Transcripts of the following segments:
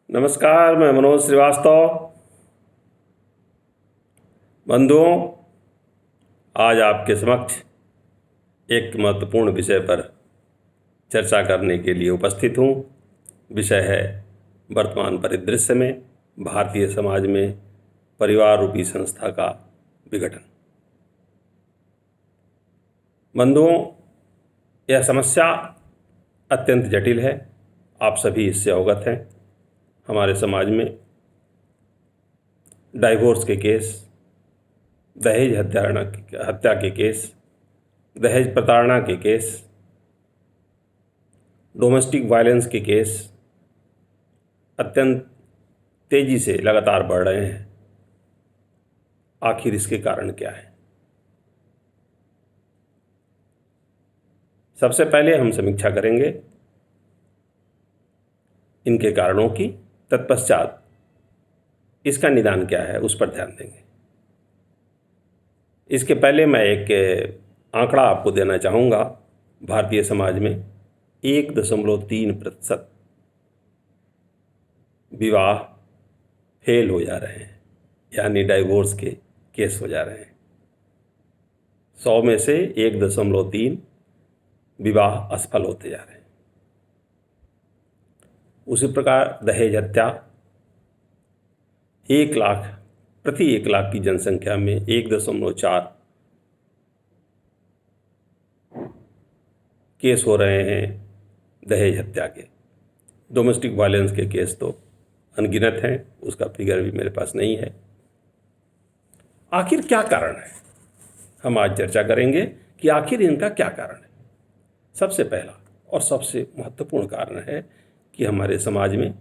नमस्कार, मैं मनोज श्रीवास्तव। बंधुओं, आज आपके समक्ष एक महत्वपूर्ण विषय पर चर्चा करने के लिए उपस्थित हूँ। विषय है वर्तमान परिदृश्य में भारतीय समाज में परिवार रूपी संस्था का विघटन। बंधुओं, यह समस्या अत्यंत जटिल है। आप सभी इससे अवगत हैं। हमारे समाज में डाइवोर्स के केस, दहेज हत्या के केस, दहेज प्रताड़ना के केस, डोमेस्टिक वायलेंस के केस अत्यंत तेजी से लगातार बढ़ रहे हैं। आखिर इसके कारण क्या है? सबसे पहले हम समीक्षा करेंगे इनके कारणों की, तत्पश्चात इसका निदान क्या है उस पर ध्यान देंगे। इसके पहले मैं एक आंकड़ा आपको देना चाहूँगा। भारतीय समाज में 1.3% विवाह फेल हो जा रहे हैं, यानी डाइवोर्स के केस हो जा रहे हैं। 100 में से 1.3 विवाह असफल होते जा रहे हैं। उसी प्रकार दहेज हत्या, 1 लाख प्रति 1 लाख की जनसंख्या में 1.4 केस हो रहे हैं दहेज हत्या के। डोमेस्टिक वायलेंस के केस तो अनगिनत हैं, उसका फिगर भी मेरे पास नहीं है। आखिर क्या कारण है? हम आज चर्चा करेंगे कि आखिर इनका क्या कारण है। सबसे पहला और सबसे महत्वपूर्ण कारण है कि हमारे समाज में,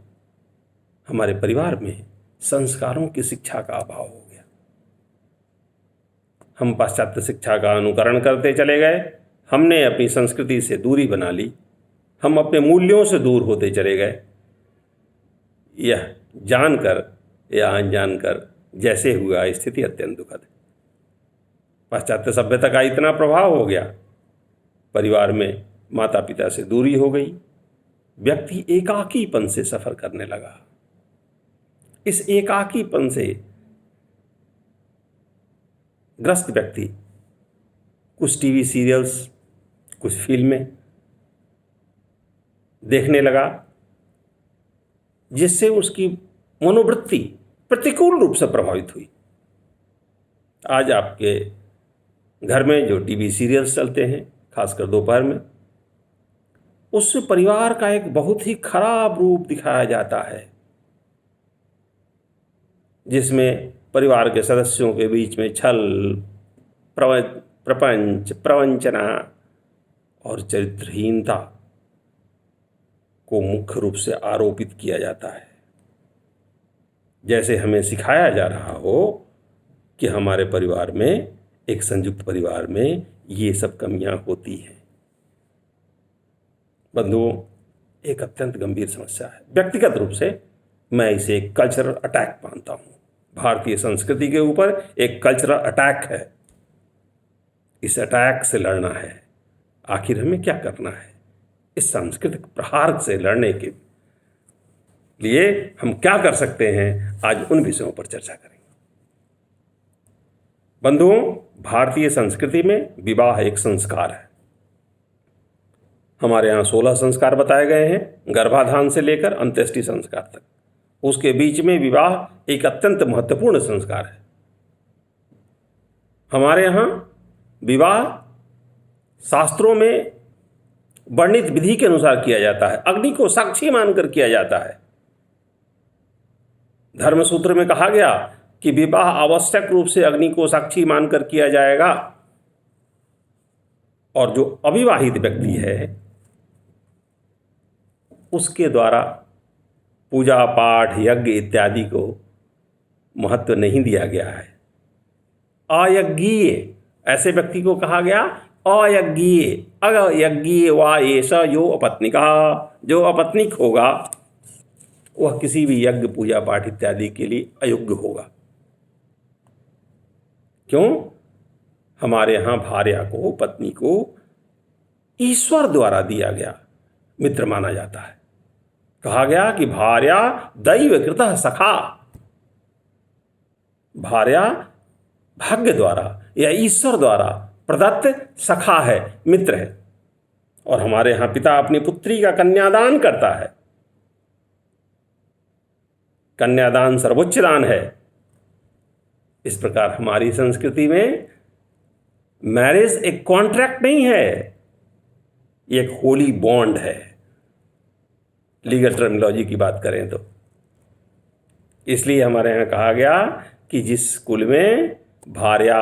हमारे परिवार में संस्कारों की शिक्षा का अभाव हो गया। हम पाश्चात्य शिक्षा का अनुकरण करते चले गए। हमने अपनी संस्कृति से दूरी बना ली। हम अपने मूल्यों से दूर होते चले गए। यह जानकर या अनजानकर जैसे हुआ, स्थिति अत्यंत दुखद है। पाश्चात्य सभ्यता का इतना प्रभाव हो गया, परिवार में माता पिता से दूरी हो गई। व्यक्ति एकाकीपन से सफर करने लगा। इस एकाकीपन से ग्रस्त व्यक्ति कुछ टीवी सीरियल्स, कुछ फिल्में देखने लगा, जिससे उसकी मनोवृत्ति प्रतिकूल रूप से प्रभावित हुई। आज आपके घर में जो टीवी सीरियल्स चलते हैं, खासकर दोपहर में, उससे परिवार का एक बहुत ही खराब रूप दिखाया जाता है, जिसमें परिवार के सदस्यों के बीच में छल, प्रपंच, प्रवंचना और चरित्रहीनता को मुख्य रूप से आरोपित किया जाता है। जैसे हमें सिखाया जा रहा हो कि हमारे परिवार में, एक संयुक्त परिवार में, ये सब कमियां होती हैं। बंधुओं, एक अत्यंत गंभीर समस्या है। व्यक्तिगत रूप से मैं इसे एक कल्चरल अटैक मानता हूँ। भारतीय संस्कृति के ऊपर एक कल्चरल अटैक है। इस अटैक से लड़ना है। आखिर हमें क्या करना है? इस सांस्कृतिक प्रहार से लड़ने के लिए हम क्या कर सकते हैं, आज उन विषयों पर चर्चा करेंगे। बंधुओं, भारतीय संस्कृति में विवाह एक संस्कार है। हमारे यहाँ 16 संस्कार बताए गए हैं, गर्भाधान से लेकर अंत्येष्टि संस्कार तक। उसके बीच में विवाह एक अत्यंत महत्वपूर्ण संस्कार है। हमारे यहाँ विवाह शास्त्रों में वर्णित विधि के अनुसार किया जाता है। अग्नि को साक्षी मानकर किया जाता है। धर्मसूत्र में कहा गया कि विवाह आवश्यक रूप से अग्नि को साक्षी मानकर किया जाएगा, और जो अविवाहित व्यक्ति है उसके द्वारा पूजा पाठ, यज्ञ इत्यादि को महत्व नहीं दिया गया है। अयज्ञीय, ऐसे व्यक्ति को कहा गया अयज्ञीय। अयज्ञीय वा एष यो अपत्निकः, जो अपत्निक होगा वह किसी भी यज्ञ, पूजा पाठ इत्यादि के लिए अयोग्य होगा। क्यों? हमारे यहाँ भार्या को, पत्नी को ईश्वर द्वारा दिया गया मित्र माना जाता है। कहा गया कि भार्या दैवकृतः सखा, भार्या भाग्य द्वारा या ईश्वर द्वारा प्रदत्त सखा है, मित्र है। और हमारे यहाँ पिता अपनी पुत्री का कन्यादान करता है। कन्यादान सर्वोच्च दान है। इस प्रकार हमारी संस्कृति में मैरिज एक कॉन्ट्रैक्ट नहीं है, ये एक होली बॉन्ड है, लीगल टर्मिनोलॉजी की बात करें तो। इसलिए हमारे यहाँ कहा गया कि जिस कुल में भार्या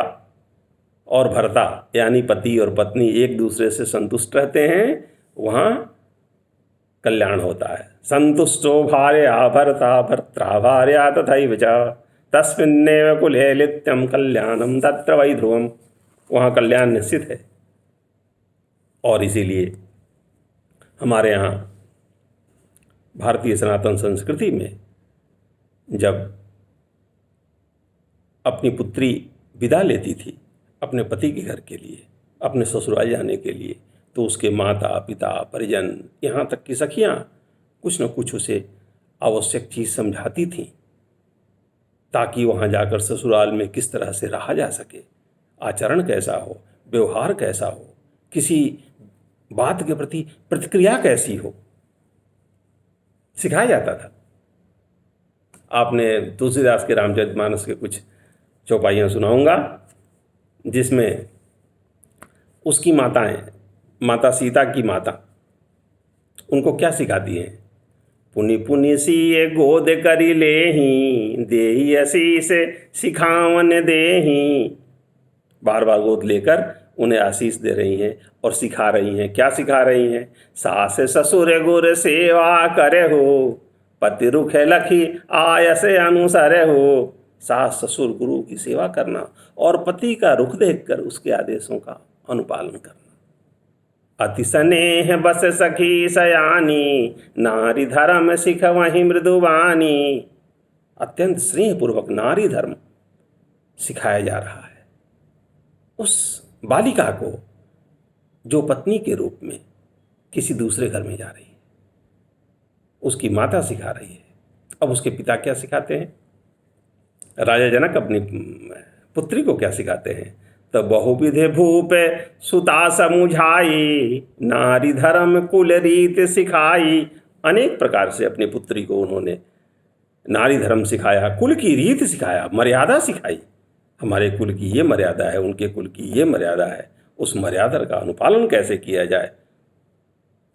और भर्ता यानी पति और पत्नी एक दूसरे से संतुष्ट रहते हैं, वहाँ कल्याण होता है। संतुष्टो भार्या भर्ता भर्त्रा भार्या तथैव च तस्मिन्नेव कुले नित्यं कल्याणं तत्र वै ध्रुवम्। वहाँ कल्याण निश्चित है। और इसीलिए हमारे यहाँ भारतीय सनातन संस्कृति में जब अपनी पुत्री विदा लेती थी अपने पति के घर के लिए, अपने ससुराल जाने के लिए, तो उसके माता पिता परिजन यहाँ तक कि सखियाँ कुछ न कुछ उसे आवश्यक चीज़ समझाती थीं, ताकि वहाँ जाकर ससुराल में किस तरह से रहा जा सके, आचरण कैसा हो, व्यवहार कैसा हो, किसी बात के प्रति प्रतिक्रिया कैसी हो, सिखाया जाता था। आपने तुलसीदास के रामचरितमानस के कुछ चौपाइयाँ सुनाऊंगा, जिसमें उसकी माताएं, माता सीता की माता उनको क्या सिखाती हैं। पुनि पुनि सिए गोद करी लेही, देही आशीष सिखावन देही। बार बार गोद लेकर उन्हें आशीष दे रही हैं और सिखा रही हैं। क्या सिखा रही हैं? सास ससुर गुर सेवा करे हो, पति रुख लखी आयस अनुसरे हो। सास ससुर गुरु की सेवा करना और पति का रुख देखकर उसके आदेशों का अनुपालन करना। अति स्नेह बस सखी सयानी, नारी धर्म सिख वही मृदुवानी। अत्यंत स्नेह पूर्वक नारी धर्म सिखाया जा रहा है उस बालिका को जो पत्नी के रूप में किसी दूसरे घर में जा रही है। उसकी माता सिखा रही है। अब उसके पिता क्या सिखाते हैं? राजा जनक अपनी पुत्री को क्या सिखाते हैं? तो बहुविधे भूप सुता समुझाई, नारी धर्म कुल रीत सिखाई। अनेक प्रकार से अपनी पुत्री को उन्होंने नारी धर्म सिखाया, कुल की रीत सिखाया, मर्यादा सिखाई। हमारे कुल की ये मर्यादा है, उनके कुल की ये मर्यादा है, उस मर्यादा का अनुपालन कैसे किया जाए,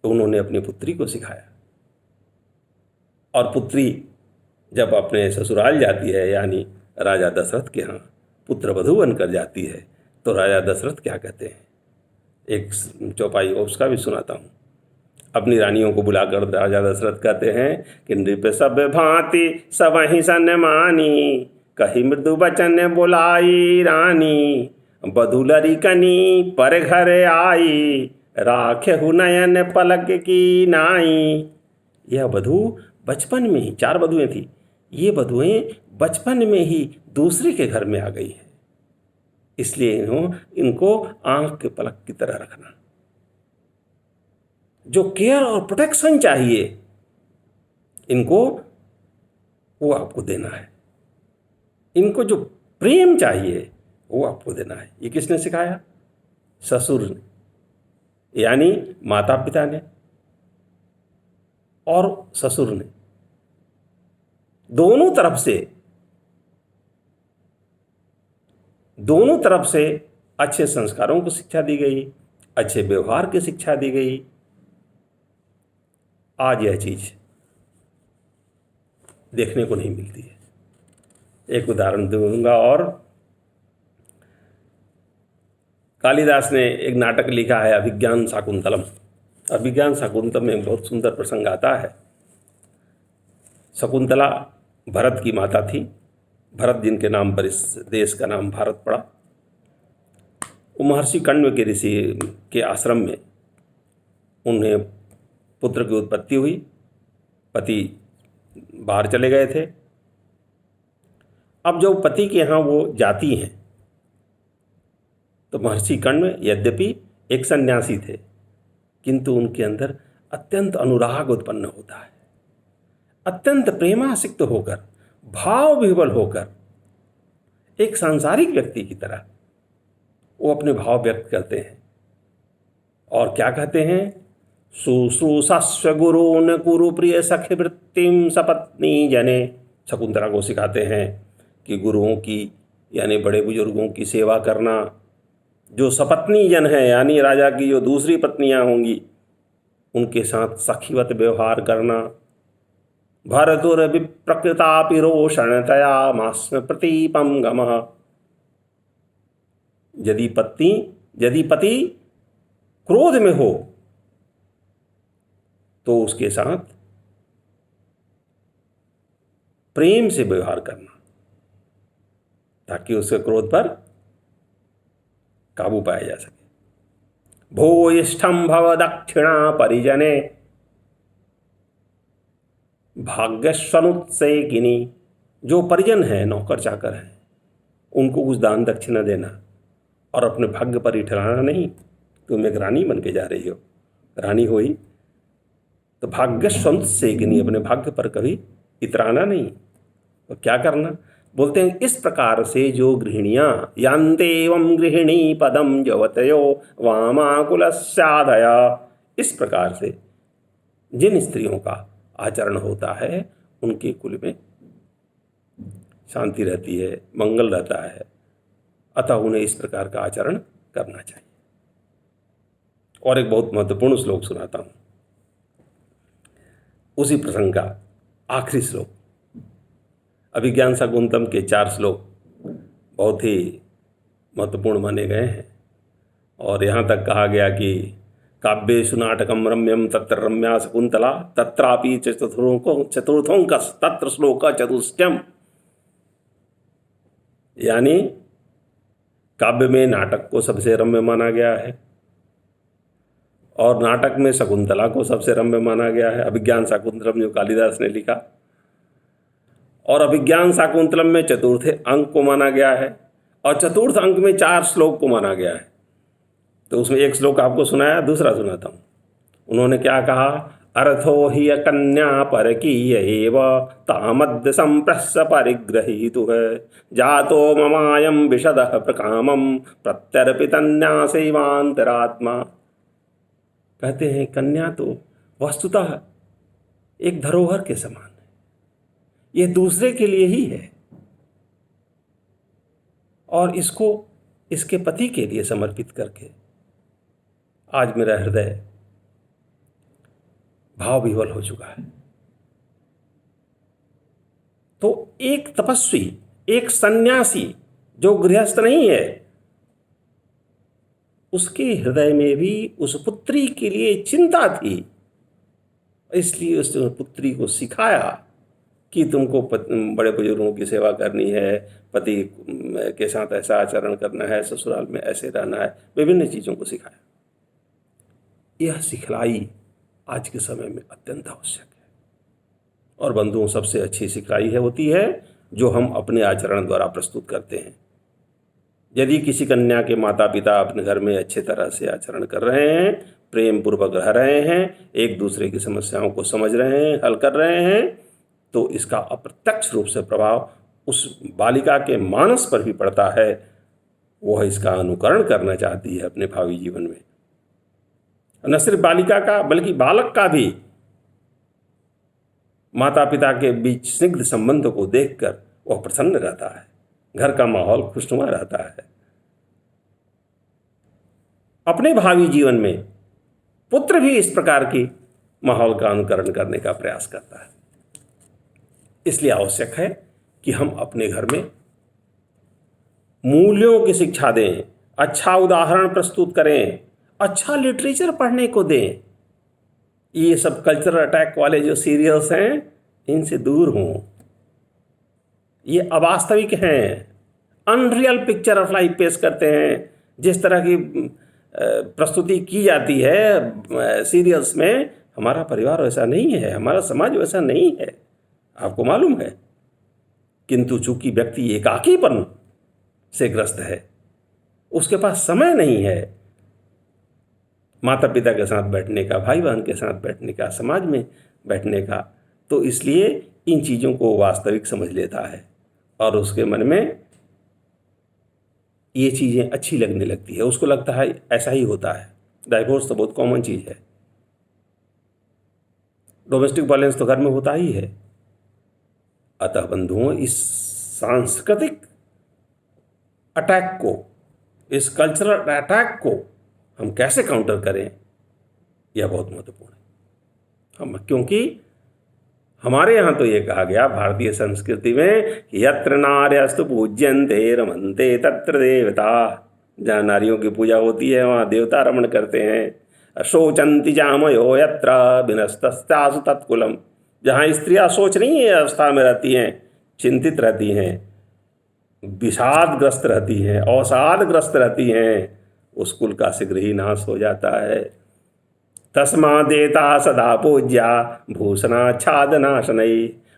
तो उन्होंने अपनी पुत्री को सिखाया। और पुत्री जब अपने ससुराल जाती है, यानी राजा दशरथ के यहाँ पुत्र वधू बनकर जाती है, तो राजा दशरथ क्या कहते हैं? एक चौपाई उसका भी सुनाता हूँ। अपनी रानियों को बुलाकर राजा दशरथ कहते हैं कि नृप सब भांति सबहि सन्मानी, कही मृदु वचन बुलाई रानी। बधुलरी कनी पर घर आई, राखे हु नयन पलक की नाई। यह वधू बचपन में ही, 4 वधुएं थी, ये वधुएं बचपन में ही दूसरे के घर में आ गई हैं, इसलिए इनको आंख के पलक की तरह रखना। जो केयर और प्रोटेक्शन चाहिए इनको, वो आपको देना है। इनको जो प्रेम चाहिए वो आपको देना है। ये किसने सिखाया? ससुर ने, यानी माता पिता ने और ससुर ने, दोनों तरफ से अच्छे संस्कारों की शिक्षा दी गई, अच्छे व्यवहार की शिक्षा दी गई। आज यह चीज देखने को नहीं मिलती है। एक उदाहरण दूंगा। और कालिदास ने एक नाटक लिखा है अभिज्ञान शाकुंतलम। अभिज्ञान शाकुंतलम में बहुत सुंदर प्रसंग आता है। शकुंतला भरत की माता थी। भरत जिनके नाम पर इस देश का नाम भारत पड़ा। वो महर्षि कण्व के ऋषि के आश्रम में उन्हें पुत्र की उत्पत्ति हुई। पति बाहर चले गए थे। अब जब पति के यहाँ वो जाती हैं तो महर्षि कण्व यद्यपि एक सन्यासी थे, किंतु उनके अंदर अत्यंत अनुराग उत्पन्न होता है। अत्यंत प्रेमासिक्त होकर, भाव विह्वल होकर, एक सांसारिक व्यक्ति की तरह वो अपने भाव व्यक्त करते हैं। और क्या कहते हैं? शुश्रूषस्व गुरून् कुरु प्रिय सखी वृत्तिम सपत्नी जने। शकुंतला को सिखाते हैं कि गुरुओं की यानी बड़े बुजुर्गों की सेवा करना, जो सपत्नी जन है यानी राजा की जो दूसरी पत्नियां होंगी उनके साथ सखीवत व्यवहार करना। भरतुर विप्रकृतापि रोषणतया मास्म प्रतीपम गमः। यदि पति क्रोध में हो तो उसके साथ प्रेम से व्यवहार करना ताकि उसके क्रोध पर काबू पाया जा सके। भूयिष्ठम भव दक्षिणा परिजने भाग्यस्वनुत्सेकिनी। जो परिजन है, नौकर चाकर है, उनको कुछ दान दक्षिणा देना और अपने भाग्य पर ही ठहराना नहीं। तुम एक रानी बन के जा रही हो, रानी हुई तो भाग्यस्वनुत्सेकिनी, अपने भाग्य पर कभी इतराना नहीं। तो क्या करना? बोलते हैं इस प्रकार से जो गृहिणियां यान्तेवं गृहिणी पदम जवतयो वामाकुलस्यादया, इस प्रकार से जिन स्त्रियों का आचरण होता है उनके कुल में शांति रहती है, मंगल रहता है। अतः उन्हें इस प्रकार का आचरण करना चाहिए। और एक बहुत महत्वपूर्ण श्लोक सुनाता हूं, उसी प्रसंग का आखिरी श्लोक। अभिज्ञान शाकुंतलम के 4 श्लोक बहुत ही महत्वपूर्ण माने गए हैं। और यहाँ तक कहा गया कि काव्येषु नाटकम रम्यम तत्र रम्या शकुंतला तत्रापि चतुर्थोंकस तत्र श्लोक चतुष्टयम। यानी काव्य में नाटक को सबसे रम्य माना गया है और नाटक में शकुंतला को सबसे रम्य माना गया है। अभिज्ञान शाकुंतलम जो कालिदास ने लिखा, और अभिज्ञान शाकुंतलम में चतुर्थ अंक को माना गया है और चतुर्थ अंक में 4 श्लोक को माना गया है। तो उसमें एक श्लोक आपको सुनाया, दूसरा सुनाता हूँ। उन्होंने क्या कहा? अर्थो हि कन्या परकीय एव तामद्य संप्रस्स परिग्रहीतु है जातो ममायम विशदः प्रकामम प्रत्यर्पितन्यासेवांतरात्मा। कहते हैं कन्या तो वस्तुतः एक धरोहर के समान है, ये दूसरे के लिए ही है और इसको इसके पति के लिए समर्पित करके आज मेरा हृदय भाव विह्वल हो चुका है। तो एक तपस्वी, एक सन्यासी जो गृहस्थ नहीं है, उसके हृदय में भी उस पुत्री के लिए चिंता थी। इसलिए उस पुत्री को सिखाया कि तुमको बड़े बुजुर्गों की सेवा करनी है, पति के साथ ऐसा आचरण करना है, ससुराल में ऐसे रहना है, विभिन्न चीज़ों को सिखाया। यह सिखलाई आज के समय में अत्यंत आवश्यक है। और बंधुओं, सबसे अच्छी सिखलाई होती है जो हम अपने आचरण द्वारा प्रस्तुत करते हैं। यदि किसी कन्या के माता पिता अपने घर में अच्छे तरह से आचरण कर रहे हैं, प्रेम पूर्वक रह रहे हैं, एक दूसरे की समस्याओं को समझ रहे हैं, हल कर रहे हैं, तो इसका अप्रत्यक्ष रूप से प्रभाव उस बालिका के मानस पर भी पड़ता है। वह इसका अनुकरण करना चाहती है अपने भावी जीवन में। न सिर्फ बालिका का बल्कि बालक का भी माता पिता के बीच स्निग्ध संबंध को देखकर वह प्रसन्न रहता है, घर का माहौल खुशनुमा रहता है। अपने भावी जीवन में पुत्र भी इस प्रकार की माहौल का अनुकरण करने का प्रयास करता है। इसलिए आवश्यक है कि हम अपने घर में मूल्यों की शिक्षा दें, अच्छा उदाहरण प्रस्तुत करें, अच्छा लिटरेचर पढ़ने को दें। ये सब कल्चरल अटैक वाले जो सीरियल्स हैं, इनसे दूर हों। ये अवास्तविक हैं, अनरियल पिक्चर ऑफ लाइफ पेश करते हैं। जिस तरह की प्रस्तुति की जाती है सीरियल्स में, हमारा परिवार वैसा नहीं है, हमारा समाज वैसा नहीं है, आपको मालूम है। किंतु चूंकि व्यक्ति एकाकीपन से ग्रस्त है, उसके पास समय नहीं है माता पिता के साथ बैठने का, भाई बहन के साथ बैठने का, समाज में बैठने का, तो इसलिए इन चीज़ों को वास्तविक समझ लेता है और उसके मन में ये चीज़ें अच्छी लगने लगती है, उसको लगता है ऐसा ही होता है। डाइवोर्स तो बहुत कॉमन चीज़ है, डोमेस्टिक वायलेंस तो घर में होता ही है। अतः बंधुओं, इस सांस्कृतिक अटैक को, इस कल्चरल अटैक को हम कैसे काउंटर करें, यह बहुत महत्वपूर्ण है। क्योंकि हमारे यहाँ तो ये कहा गया भारतीय संस्कृति में, यत्र नार्यस्तु पूज्यन्ते रमन्ते तत्र देवता, जहाँ नारियों की पूजा होती है वहाँ देवता रमण करते हैं। शोचन्ति जामयो यत्र विनस्तस्यासु तत्कुलम, जहाँ स्त्रियाँ सोच नहीं है अवस्था में रहती हैं, चिंतित रहती हैं, विषादग्रस्त रहती हैं, अवसादग्रस्त रहती हैं, उस कुल का शीघ्र ही नाश हो जाता है। तस्मादेता सदा पूज्या भूषणाच्छादनाशनै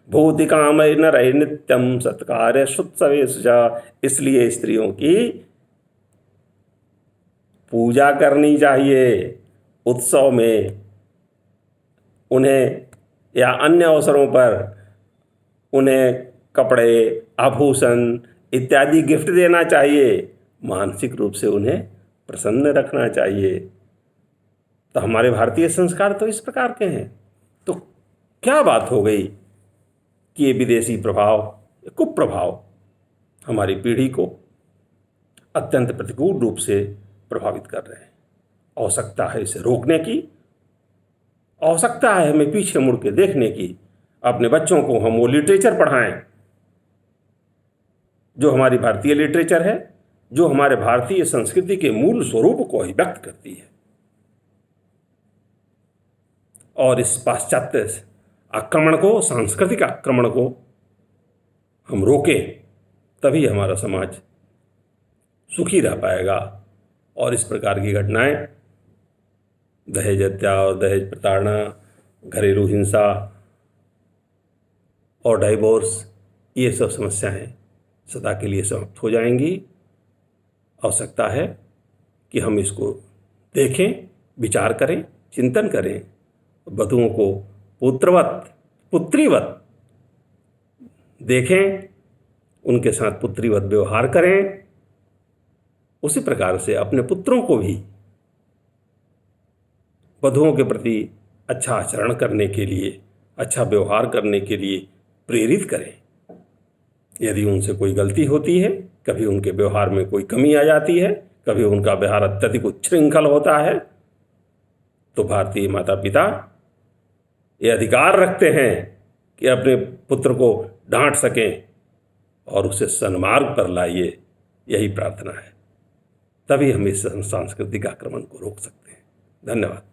भूतिकामय नरै नित्यम सत्कार्य शुत्सवेश। इसलिए स्त्रियों की पूजा करनी चाहिए उत्सव में, उन्हें या अन्य अवसरों पर उन्हें कपड़े, आभूषण इत्यादि गिफ्ट देना चाहिए, मानसिक रूप से उन्हें प्रसन्न रखना चाहिए। तो हमारे भारतीय संस्कार तो इस प्रकार के हैं। तो क्या बात हो गई कि ये विदेशी प्रभाव, कुप्रभाव हमारी पीढ़ी को अत्यंत प्रतिकूल रूप से प्रभावित कर रहे हैं। आवश्यकता है इसे रोकने की, आवश्यकता है हमें पीछे मुड़ के देखने की। अपने बच्चों को हम वो लिटरेचर पढ़ाएं जो हमारी भारतीय लिटरेचर है, जो हमारे भारतीय संस्कृति के मूल स्वरूप को ही व्यक्त करती है। और इस पाश्चात्य आक्रमण को, सांस्कृतिक आक्रमण को हम रोकें, तभी हमारा समाज सुखी रह पाएगा। और इस प्रकार की घटनाएं, दहेज हत्या और दहेज प्रताड़ना, घरेलू हिंसा और डाइवोर्स, ये सब समस्याएं सदा के लिए समाप्त हो जाएंगी। आवश्यकता है कि हम इसको देखें, विचार करें, चिंतन करें, वधुओं को पुत्रवत, पुत्रीवत देखें, उनके साथ पुत्रीवत व्यवहार करें। उसी प्रकार से अपने पुत्रों को भी वधुओं के प्रति अच्छा आचरण करने के लिए, अच्छा व्यवहार करने के लिए प्रेरित करें। यदि उनसे कोई गलती होती है, कभी उनके व्यवहार में कोई कमी आ जाती है, कभी उनका व्यवहार अत्यधिक उच्छृंखल होता है, तो भारतीय माता पिता ये अधिकार रखते हैं कि अपने पुत्र को डांट सकें और उसे सन्मार्ग पर लाइए। यही प्रार्थना है, तभी हम इस सांस्कृतिक आक्रमण को रोक सकते हैं। धन्यवाद।